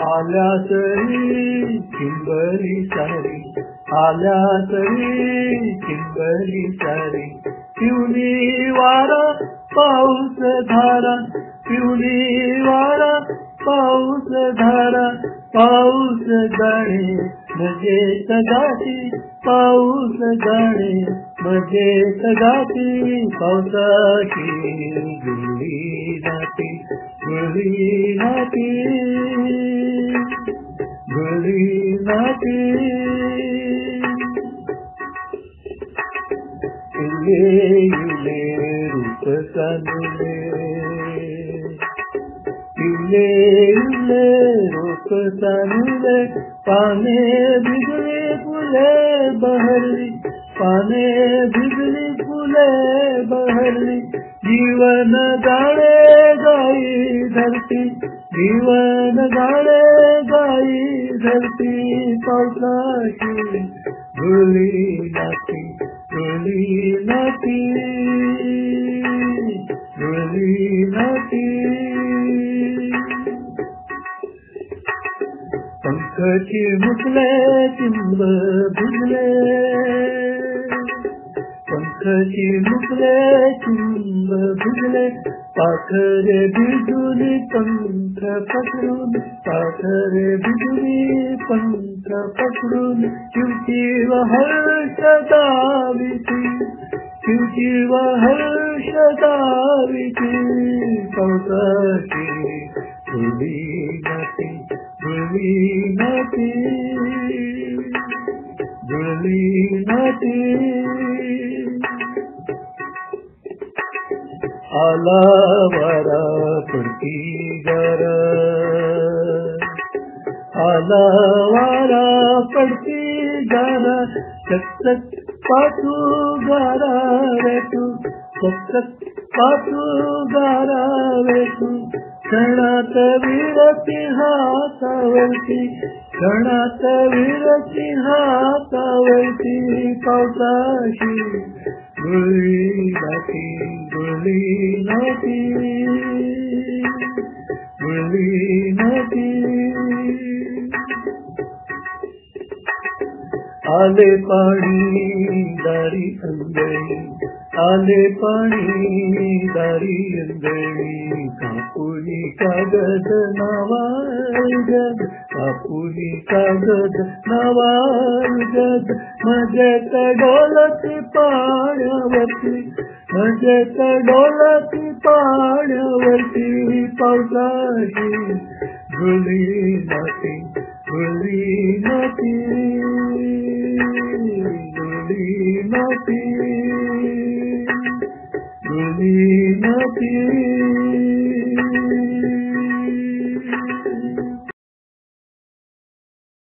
आल्या तरी चिंबरी सारी, आल्या तरी चिंबरी सारी, पिवली वारा पाऊस धारा, पिवली वारा पाऊस धारा, पाऊस जाणे मजेत गाठी, पाऊस जाणे मजेत गाठी, पावसाची गुळी नाती, गुळी नाती, गुळी नाती. इले इले रूप सानुले, इले इले रूप सानुले, पाने भिजली फुले बहरली, पाने भिजली फुले बहरली, जीवन गाणे गाई धरती, जीवन गाणे गाई धरती, पावसाची गुळी नाती, गुळी नाती, गुळी नाती. पंख चिमुकले चिंब भिजले, पंख चिमुकले चिंब भिजले, पाखरे भिजुली पंख पकडून, पाखरे भिजुली पंख पकडून, चिवची व हर्ष दाविती, चिवची व हर्ष दाविती, पावसाची गुळी नाती, गुळी नाती, गुळी नाती. आला वारा पडती गारा, आला वारा पडती गारा, चकचक पाठू गारा रे तू, चकचक पाठू गारा रे तू, क्षणात विरती हातावरती, क्षणात विरती हातावरती, पावसाची गुळी नाती, गुळी नाती, गुळी नाती. आले पाणी दारी अंगणी, आले पाणी दारी अंगणी, कापुनी कागद नावागद, कापुनी कागद नावागद, मजेत डोलती पाण्यावरती, मजेत डोलती पाण्यावरती, पावसाची गुळी नाती, गुळी नाती, गुळी नाती, गुळी नाती.